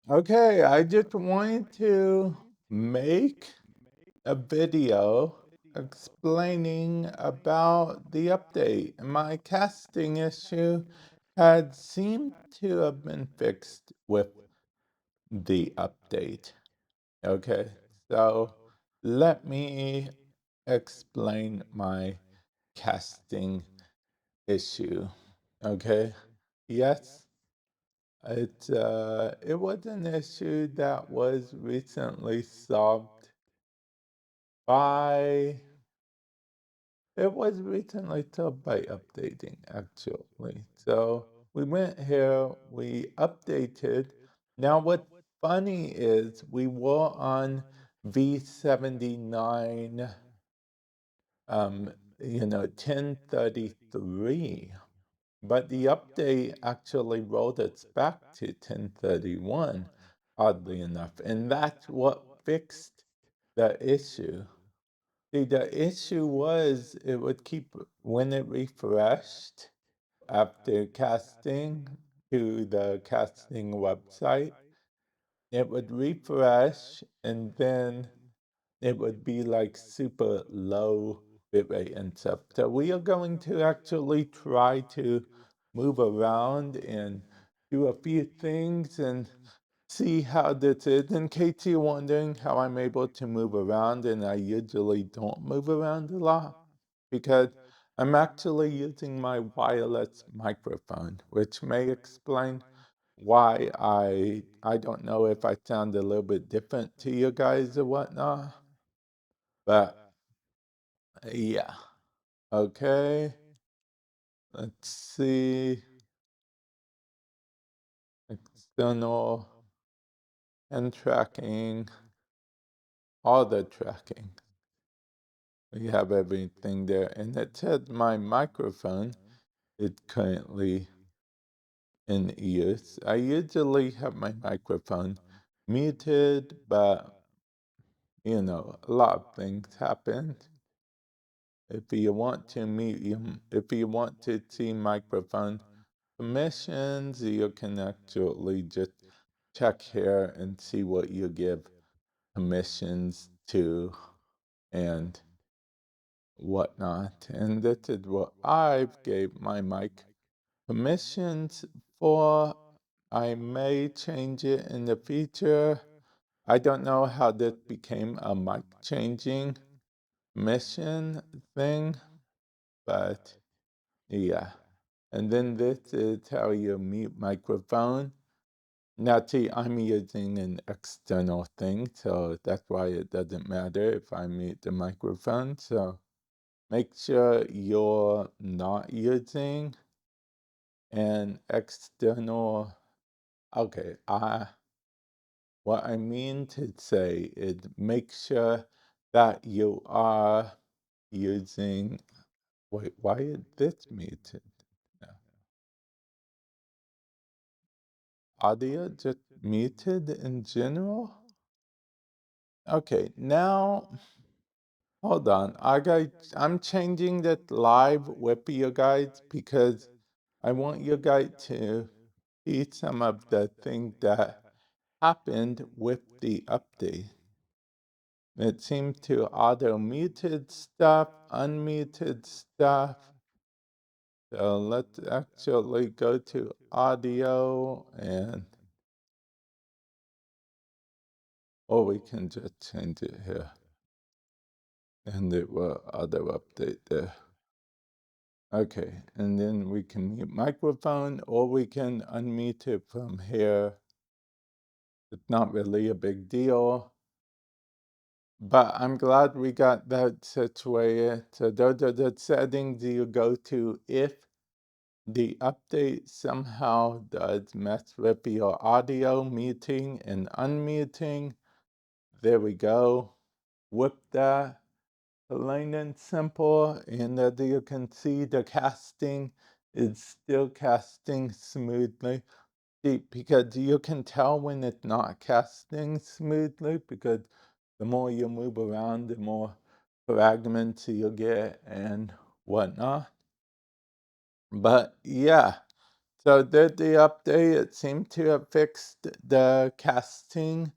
Okay, I just wanted to make a video explaining about the update. My casting issue had seemed to have been fixed with the update. Okay, so let me explain my casting issue. Okay, yes. It was an issue that was recently solved by it was recently solved by updating actually. So we went here, we updated. Now what's funny is we were on v79 um 1033. But the update actually rolled us back to 1031, oddly enough. And that's what fixed the issue. See, the issue was it would keep, when it refreshed after casting to the casting website, it would refresh and then it would be like super low bitrate and stuff. So we are going to actually try to move around and do a few things and see how this is. In case you're wondering how I'm able to move around, and I usually don't move around a lot because I'm actually using my wireless microphone, which may explain why I don't know if I sound a little bit different to you guys or whatnot. But yeah, okay. Let's see. External and tracking, all the tracking. We have everything there. And it says my microphone is currently in use. I usually have my microphone muted, but a lot of things happen. If you want to if you want to see microphone permissions, you can actually just check here and see what you give permissions to and whatnot. And this is what I've gave my mic permissions for. I may change it in the future. I don't know how this became a mic changing mission thing, but yeah. And then this is how you mute microphone. Now, see, I'm using an external thing, so that's why it doesn't matter if I mute the microphone. So make sure you're not using an external. Okay, what I mean to say is make sure that you are using. Wait, why is this muted? No. Audio just muted in general? Okay, now hold on. I'm changing that live with you guys because I want you guys to see some of the things that happened with the update. It seemed to auto muted stuff, unmuted stuff. So let's actually go to audio or we can just change it here. And it will auto update there. Okay, and then we can mute microphone or we can unmute it from here. It's not really a big deal, but I'm glad we got that situated. So those are the settings you go to if the update somehow does mess with your audio muting and unmuting. There we go. With that. Plain and simple, and as you can see, the casting is still casting smoothly. Because you can tell when it's not casting smoothly, because the more you move around, the more fragments you get and whatnot. But yeah, So did the update, it seemed to have fixed the casting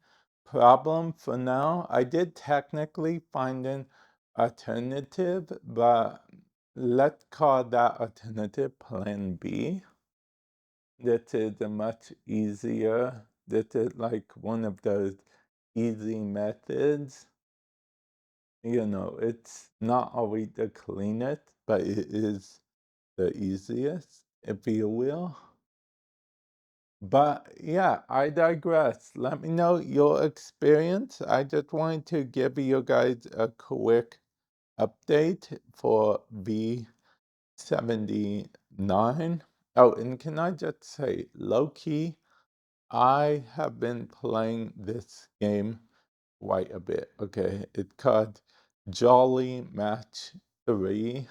problem for now. I did technically find an alternative, but let's call that alternative Plan B. That is a much easier, that is like one of those easy methods. You know, it's not always the cleanest, but it is the easiest, if you will. But yeah, I digress. Let me know your experience. I just wanted to give you guys a quick update for v79. Oh, and can I just say, low key, I have been playing this game quite a bit. Okay, it's called Jolly Match 3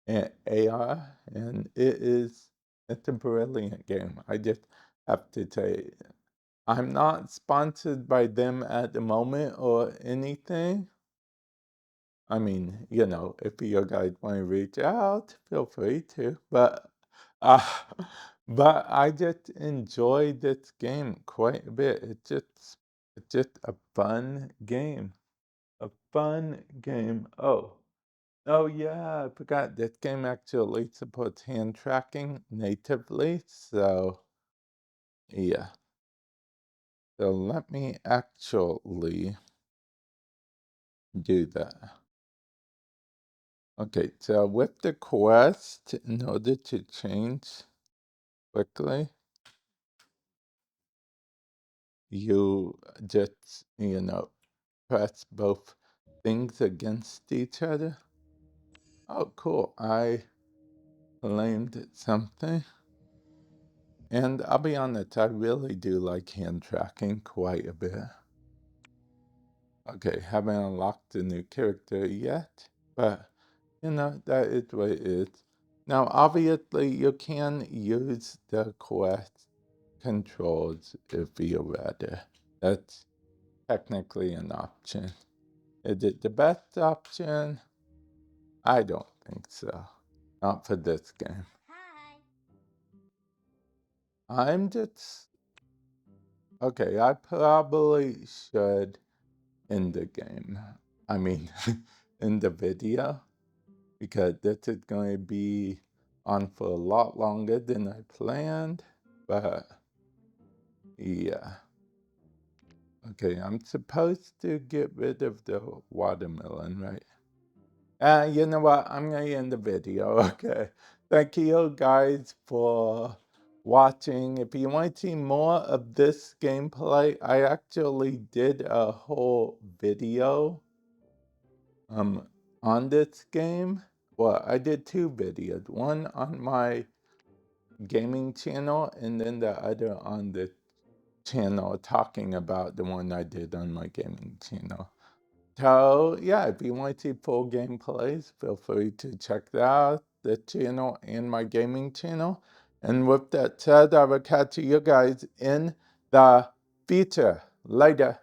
and AR, and it's a brilliant game. I just have to say, I'm not sponsored by them at the moment or anything. I mean, you know, if you guys want to reach out, feel free to. Uh, but I just enjoy this game quite a bit. It's just a fun game. A fun game. Oh yeah, I forgot this game actually supports hand tracking natively. So yeah. So let me actually do that. Okay, so with the quest, in order to change quickly, you just, press both things against each other. Oh, cool. I claimed something. And I'll be honest, I really do like hand tracking quite a bit. Okay, haven't unlocked a new character yet, but that is what it is. Now, obviously, you can use the quest controls if you rather. That's technically an option. Is it the best option? I don't think so. Not for this game. I'm just. Okay, I probably should end the game. I mean, in the video, because this is going to be on for a lot longer than I planned. But yeah. Okay, I'm supposed to get rid of the watermelon, right? You know what? I'm going to end the video, okay? Thank you guys for watching. If you want to see more of this gameplay, I actually did a whole video on this game. Well, I did two videos. One on my gaming channel and then the other on the channel talking about the one I did on my gaming channel. So yeah, if you want to see full gameplays, feel free to check that out, the channel and my gaming channel. And with that said, I will catch you guys in the future. Later.